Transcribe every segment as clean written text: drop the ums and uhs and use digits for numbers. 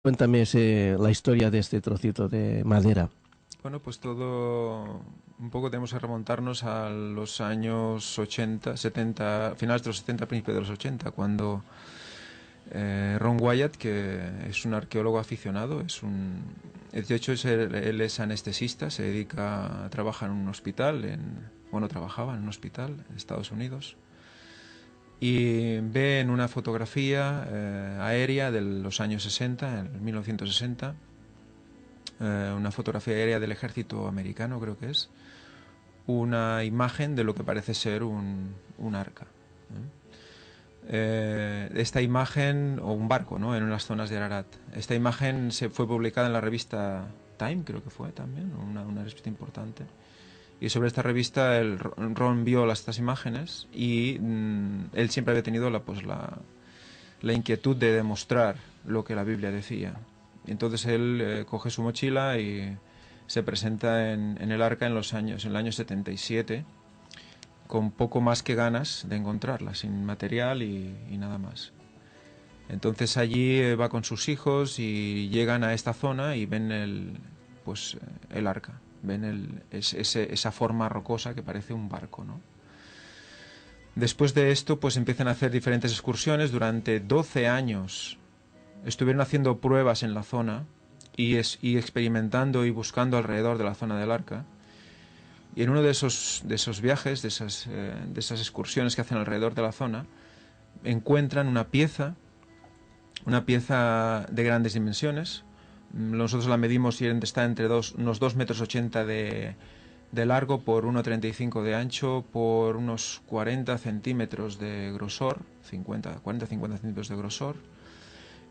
Cuéntame la historia de este trocito de madera. Bueno, pues todo, un poco tenemos que remontarnos a los años 80, 70, finales de los 70, principios de los 80, cuando Ron Wyatt, que es un arqueólogo aficionado, de hecho él es anestesista, se dedica a trabajar en un hospital, trabajaba en un hospital en Estados Unidos, y ve en una fotografía aérea de los años 60, en 1960, una fotografía aérea del ejército americano, creo que es, una imagen de lo que parece ser un arca. Esta imagen, o un barco, ¿no?, en unas zonas de Ararat. Esta imagen se fue publicada en la revista Time, creo que fue también, una revista importante. Y sobre esta revista Ron vio estas imágenes y él siempre había tenido la inquietud de demostrar lo que la Biblia decía. Entonces él coge su mochila y se presenta en el arca en el año 77, con poco más que ganas de encontrarla, sin material y nada más. Entonces allí va con sus hijos y llegan a esta zona y ven el arca, ven esa forma rocosa que parece un barco, ¿no? Después de esto, pues empiezan a hacer diferentes excursiones. Durante 12 años estuvieron haciendo pruebas en la zona y experimentando y buscando alrededor de la zona del arca. Y en uno de esos viajes, de esas excursiones que hacen alrededor de la zona, encuentran una pieza de grandes dimensiones. Nosotros la medimos y está entre unos 2,80 m de largo por 1,35 de ancho por unos 40 centímetros de grosor, 40-50 centímetros de grosor.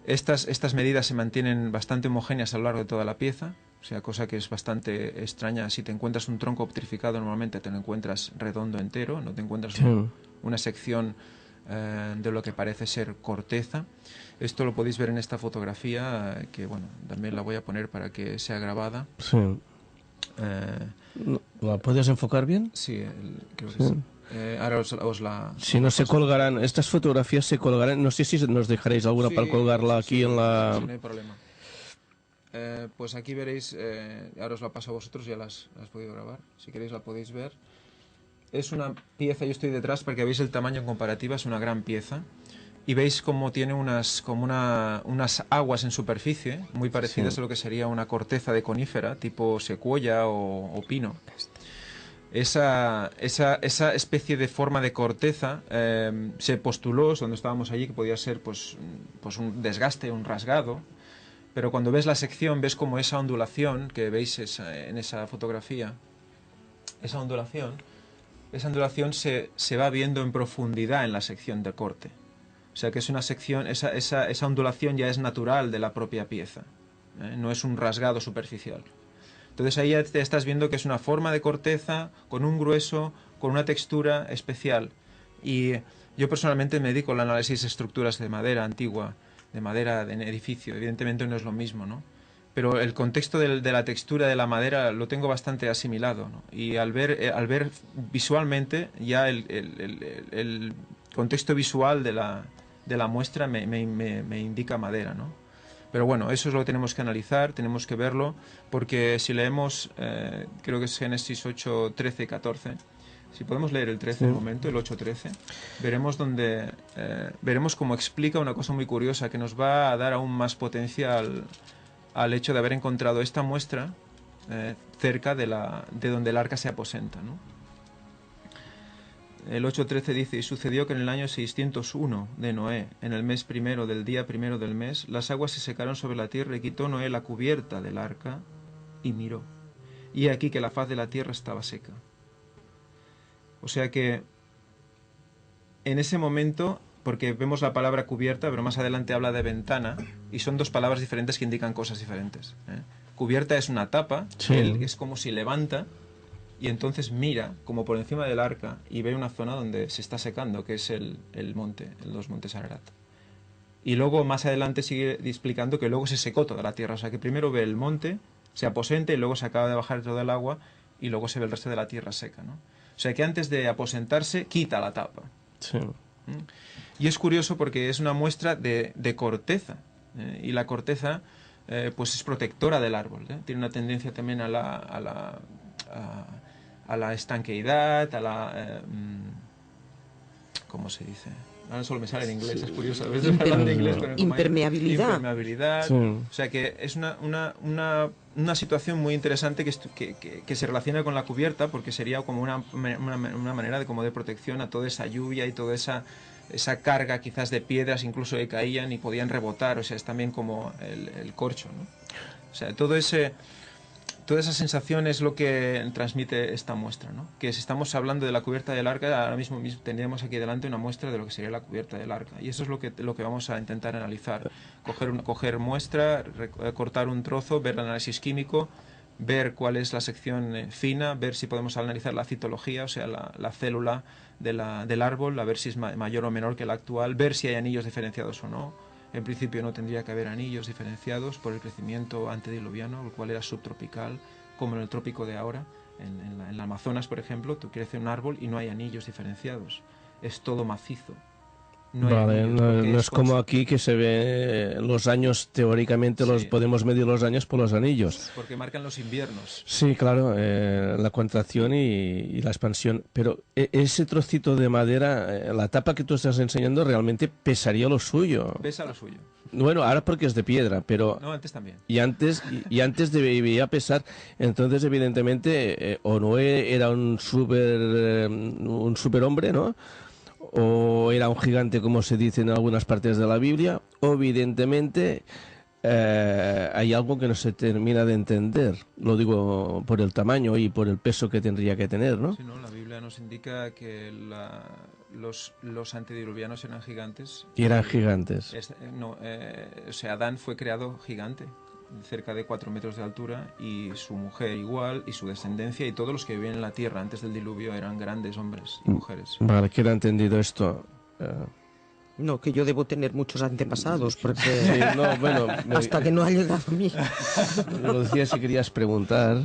Estas medidas se mantienen bastante homogéneas a lo largo de toda la pieza, o sea, cosa que es bastante extraña. Si te encuentras un tronco petrificado, normalmente te lo encuentras redondo entero, no te encuentras una sección de lo que parece ser corteza. Esto lo podéis ver en esta fotografía, que bueno, también la voy a poner para que sea grabada. Sí. ¿La puedes enfocar bien? Sí, creo que sí. Ahora os la... Si no, se colgarán, estas fotografías se colgarán, no sé si nos dejaréis alguna para colgarla aquí en la... Sí, no hay problema. Pues aquí veréis, ahora os la paso a vosotros, ya las podéis grabar, si queréis la podéis ver. Es una pieza, yo estoy detrás para que veáis el tamaño en comparativa, es una gran pieza. Y veis cómo tiene unas aguas en superficie, muy parecidas a lo que sería una corteza de conífera, tipo secuoya o pino. Esa especie de forma de corteza se postuló, cuando estábamos allí, que podía ser pues un desgaste, un rasgado, pero cuando ves la sección ves como esa ondulación que veis en esa fotografía, esa ondulación se va viendo en profundidad en la sección de corte. O sea que es una sección, esa ondulación ya es natural de la propia pieza, no es un rasgado superficial. Entonces ahí ya te estás viendo que es una forma de corteza con un grueso, con una textura especial. Y yo personalmente me dedico al análisis de estructuras de madera antigua, de madera en edificio. Evidentemente no es lo mismo, ¿no? Pero el contexto de la textura de la madera lo tengo bastante asimilado, ¿no? Y al ver visualmente ya el contexto visual de la muestra me indica madera, ¿no? Pero bueno, eso es lo que tenemos que analizar, tenemos que verlo, porque si leemos, creo que es Génesis 8, 13 y 14, si podemos leer el 13 un momento, el 8-13, veremos cómo explica una cosa muy curiosa que nos va a dar aún más potencia al hecho de haber encontrado esta muestra cerca de donde el arca se aposenta, ¿no? El 8.13 dice: y sucedió que en el año 601 de Noé, en el mes primero del día primero del mes, las aguas se secaron sobre la tierra y quitó Noé la cubierta del arca y miró. Y aquí que la faz de la tierra estaba seca. O sea que en ese momento, porque vemos la palabra cubierta, pero más adelante habla de ventana, y son dos palabras diferentes que indican cosas diferentes. Cubierta es una tapa, que es como si levanta, y entonces mira como por encima del arca y ve una zona donde se está secando, que es los montes Ararat. Y luego más adelante sigue explicando que luego se secó toda la tierra, o sea que primero ve el monte, se aposenta y luego se acaba de bajar todo el agua y luego se ve el resto de la tierra seca, ¿no? O sea que antes de aposentarse quita la tapa. Sí. Y es curioso porque es una muestra de corteza. y la corteza pues es protectora del árbol, tiene una tendencia también a la estanqueidad, a la... ¿cómo se dice? Ahora solo me sale en inglés, es curioso. A veces hablan de inglés, pero impermeabilidad. Impermeabilidad. Sí. O sea que es una situación muy interesante que se relaciona con la cubierta, porque sería como una manera de protección a toda esa lluvia y toda esa carga quizás de piedras incluso que caían y podían rebotar. O sea, es también como el corcho, ¿no? O sea, toda esa sensación es lo que transmite esta muestra, ¿no? Que si estamos hablando de la cubierta del arca, ahora mismo tendríamos aquí delante una muestra de lo que sería la cubierta del arca. Y eso es lo que vamos a intentar analizar. Coger muestra, cortar un trozo, ver el análisis químico, ver cuál es la sección fina, ver si podemos analizar la citología, o sea, la célula del árbol, a ver si es mayor o menor que la actual, ver si hay anillos diferenciados o no. En principio no tendría que haber anillos diferenciados por el crecimiento antediluviano, el cual era subtropical, como en el trópico de ahora. En el Amazonas, por ejemplo, tú crece un árbol y no hay anillos diferenciados. Es todo macizo. Vale, no es como aquí que se ve los años, teóricamente los podemos medir los años por los anillos. Porque marcan los inviernos. Sí, claro, la contracción y la expansión. Pero ese trocito de madera, la tapa que tú estás enseñando realmente pesaría lo suyo. Pesa lo suyo. Bueno, ahora porque es de piedra, pero... No, antes también. Y antes debía pesar. Entonces, evidentemente, o Noé era un superhombre, ¿no? O era un gigante, como se dice en algunas partes de la Biblia, o evidentemente hay algo que no se termina de entender. Lo digo por el tamaño y por el peso que tendría que tener, ¿no? Sí, ¿no? La Biblia nos indica que los antediluvianos eran gigantes. Y eran gigantes. O sea, Adán fue creado gigante, cerca de 4 metros de altura, y su mujer igual, y su descendencia, y todos los que vivían en la tierra antes del diluvio eran grandes hombres y mujeres. Vale, queda entendido esto. No, que yo debo tener muchos antepasados, porque Sí, no, bueno, hasta que no ha llegado a mí. Lo decía si querías preguntar.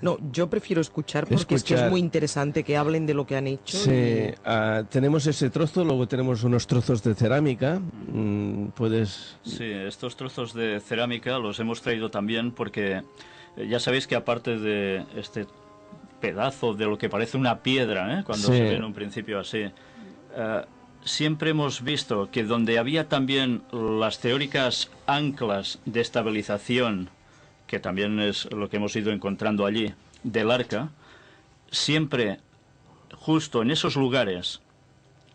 No, yo prefiero escuchar porque es que es muy interesante que hablen de lo que han hecho. Sí, tenemos ese trozo, luego tenemos unos trozos de cerámica. ¿Puedes...? Sí, estos trozos de cerámica los hemos traído también porque ya sabéis que aparte de este pedazo de lo que parece una piedra, cuando se ve en un principio así, siempre hemos visto que donde había también las teóricas anclas de estabilización, que también es lo que hemos ido encontrando allí, del arca, siempre justo en esos lugares,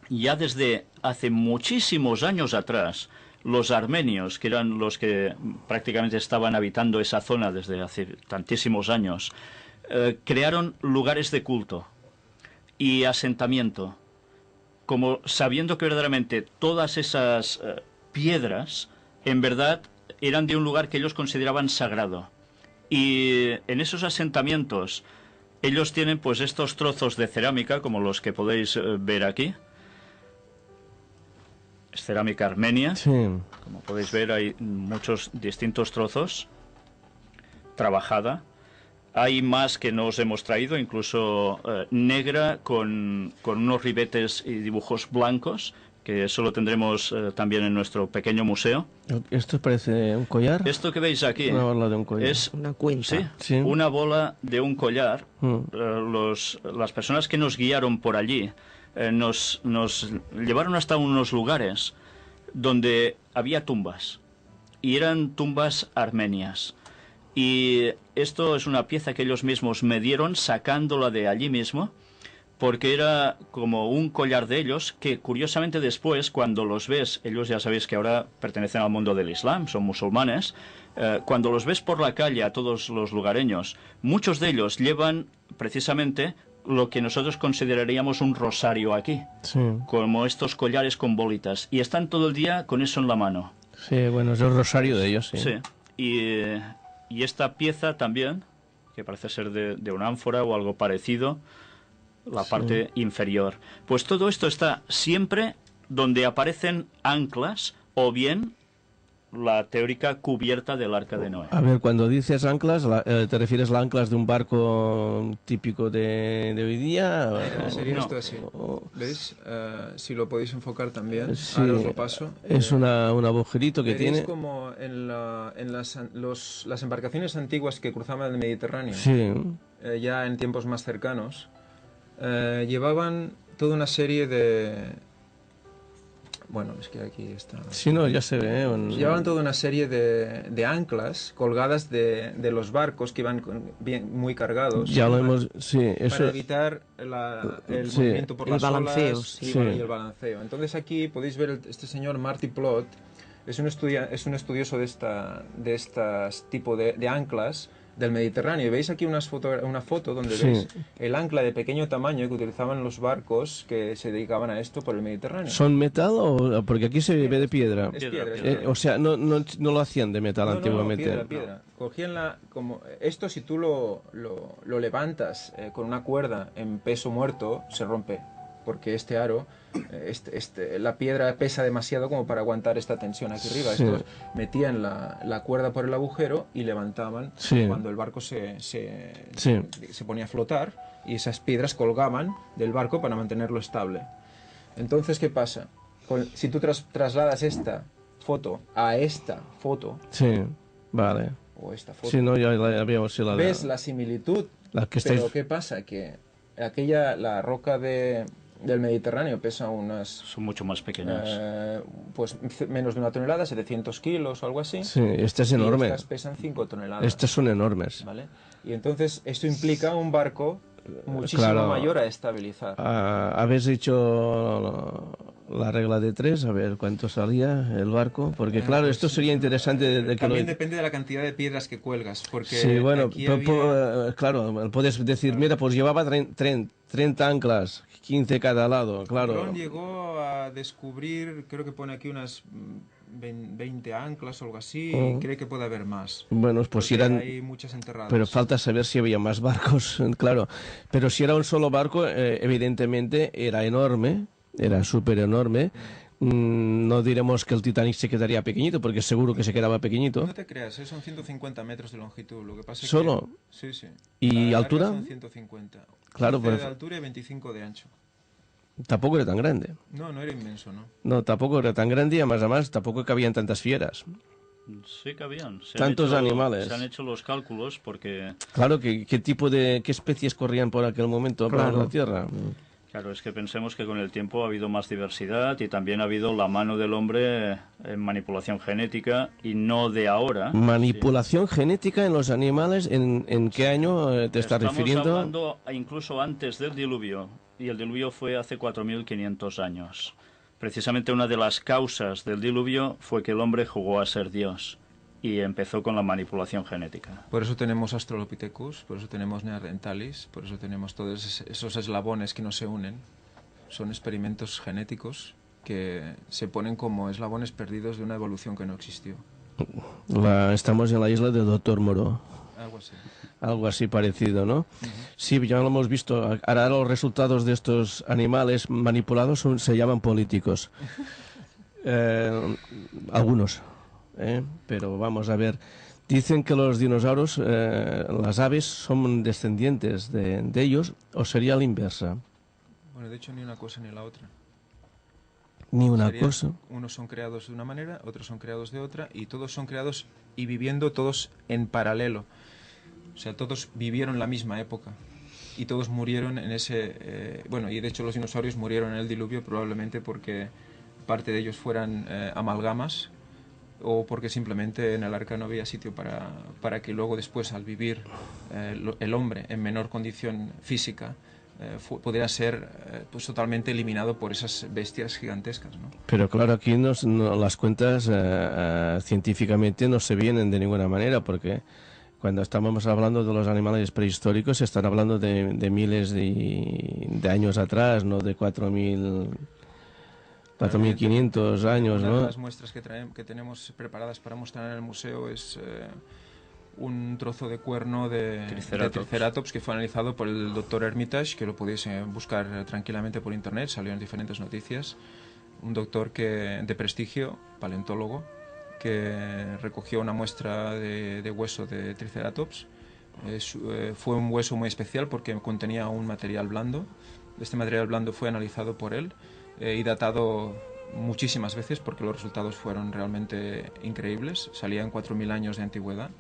ya desde hace muchísimos años atrás, los armenios, que eran los que prácticamente estaban habitando esa zona desde hace tantísimos años, crearon lugares de culto y asentamiento, como sabiendo que verdaderamente todas esas piedras, en verdad, eran de un lugar que ellos consideraban sagrado. Y en esos asentamientos ellos tienen pues estos trozos de cerámica, como los que podéis ver aquí. Es cerámica armenia. Sí. Como podéis ver, hay muchos distintos trozos. Trabajada. Hay más que no os hemos traído, incluso negra con unos ribetes y dibujos blancos, que eso lo tendremos también en nuestro pequeño museo. ¿Esto parece un collar? Esto que veis aquí Una bola de un collar. es una cuenta. Sí. Una bola de un collar. Las personas que nos guiaron por allí nos llevaron hasta unos lugares donde había tumbas, y eran tumbas armenias. Y esto es una pieza que ellos mismos me dieron sacándola de allí mismo, porque era como un collar de ellos que, curiosamente, después, cuando los ves, ellos ya sabéis que ahora pertenecen al mundo del Islam, son musulmanes, cuando los ves por la calle a todos los lugareños, muchos de ellos llevan precisamente lo que nosotros consideraríamos un rosario aquí, como estos collares con bolitas, y están todo el día con eso en la mano. Sí, bueno, es el rosario de ellos, sí. Sí, y esta pieza también, que parece ser de una ánfora o algo parecido, la parte inferior. Pues todo esto está siempre donde aparecen anclas o bien la teórica cubierta del Arca de Noé. A ver, cuando dices anclas, ¿te refieres a las anclas de un barco típico de hoy día? Sería No. esto así. ¿Veis? Si lo podéis enfocar también, Sí, ahora os lo paso. es un agujerito que Veréis tiene. como en las embarcaciones antiguas que cruzaban el Mediterráneo, Sí, ya en tiempos más cercanos, llevaban toda una serie de... Bueno, es que aquí está... sí, no, ya se ve. Llevaban toda una serie de anclas colgadas de los barcos que iban muy cargados. Ya lo hemos. Sí, eso. Para evitar el Sí. movimiento por El las balanceo, olas sí. y el balanceo. Entonces aquí podéis ver este señor Marty Plot, es un estudioso de estas tipo de anclas del Mediterráneo. Y veis aquí una foto donde Sí. veis el ancla de pequeño tamaño que utilizaban los barcos que se dedicaban a esto por el Mediterráneo. ¿Son metal o.? Porque aquí se ve de piedra. Es piedra, es Piedra. piedra. O sea, no lo hacían de metal No, antiguamente. piedra. Cogían esto, si tú lo levantas con una cuerda en peso muerto, se rompe. Porque este aro, la piedra pesa demasiado como para aguantar esta tensión aquí arriba. Sí. Estos metían la cuerda por el agujero y levantaban Sí. cuando el barco se Sí. ponía a flotar, y esas piedras colgaban del barco para mantenerlo estable. Entonces, ¿qué pasa? Si tú trasladas esta foto a esta foto, Sí, vale. o esta foto, Sí, no, ya la vemos. Sí, ves la similitud, la que pero estáis. ¿qué pasa? Que la roca del Mediterráneo pesa unas, Son mucho más pequeñas. pues menos de 1 tonelada, 700 kilos o algo así. Sí, este es Y enorme. estas pesan 5 toneladas. Estos son enormes. ¿Vale? Y entonces esto implica un barco muchísimo Claro. mayor a estabilizar. Habéis hecho la regla de 3, a ver cuánto salía el barco. Porque, claro, Pues, esto sería interesante de que también lo. depende de la cantidad de piedras que cuelgas, porque Sí, bueno, aquí había- claro, puedes decir, mira, pues llevaba 30 anclas, 15 cada lado, claro. Colón llegó a descubrir, creo que pone aquí unas 20 anclas o algo así, y cree que puede haber más. Bueno, pues si Porque eran. hay muchas enterradas. Pero falta saber si había más barcos, claro. Pero si era un solo barco, evidentemente era enorme, era súper enorme. No diremos que el Titanic se quedaría pequeñito, porque seguro que se quedaba pequeñito. No te creas, son 150 metros de longitud. Lo que pasa es ¿Solo? que... Sí, sí. ¿Y La larga altura? Son 150. Claro, 15 de pero- altura y 25 de ancho. Tampoco era tan grande. No, no era inmenso, ¿no? No, tampoco era tan grande y además tampoco cabían tantas fieras. Sí que habían. Tantos animales. Se han hecho los cálculos porque, Claro, ¿qué qué especies corrían por aquel momento por Claro. la Tierra? claro, es que pensemos que con el tiempo ha habido más diversidad y también ha habido la mano del hombre en manipulación genética y no de ahora. Manipulación genética en los animales, ¿en qué año te estás Estamos refiriendo? hablando incluso antes del diluvio, y el diluvio fue hace 4.500 años. Precisamente una de las causas del diluvio fue que el hombre jugó a ser Dios y empezó con la manipulación genética. Por eso tenemos Australopithecus, por eso tenemos Neanderthalis, por eso tenemos todos esos eslabones que no se unen. Son experimentos genéticos que se ponen como eslabones perdidos de una evolución que no existió. Estamos en la isla de Doctor Moro. Algo así. Algo así parecido, ¿no? Sí, ya lo hemos visto. Ahora los resultados de estos animales manipulados se llaman políticos. Algunos. Pero vamos a ver. Dicen que los dinosaurios, las aves, son descendientes de ellos, o sería la inversa. Bueno, de hecho, ni una cosa ni la otra. Ni una Sería, cosa. unos son creados de una manera, otros son creados de otra, y todos son creados y viviendo todos en paralelo. O sea, todos vivieron la misma época y todos murieron en ese... bueno, y de hecho los dinosaurios murieron en el diluvio probablemente porque parte de ellos fueran amalgamas, o porque simplemente en el arca no había sitio para que luego después, al vivir el hombre en menor condición física, pudiera ser pues totalmente eliminado por esas bestias gigantescas, ¿no? Pero claro, aquí las cuentas científicamente no se vienen de ninguna manera, porque cuando estamos hablando de los animales prehistóricos se están hablando de miles de años atrás, no de 4.500 años, Una de ¿no? las muestras que tenemos preparadas para mostrar en el museo es un trozo de cuerno de Triceratops que fue analizado por el doctor Hermitage, que lo podéis buscar tranquilamente por internet, salió en diferentes noticias. Un doctor de prestigio, paleontólogo, que recogió una muestra de hueso de Triceratops. Fue un hueso muy especial porque contenía un material blando. Este material blando fue analizado por él y datado muchísimas veces porque los resultados fueron realmente increíbles. Salían 4.000 años de antigüedad.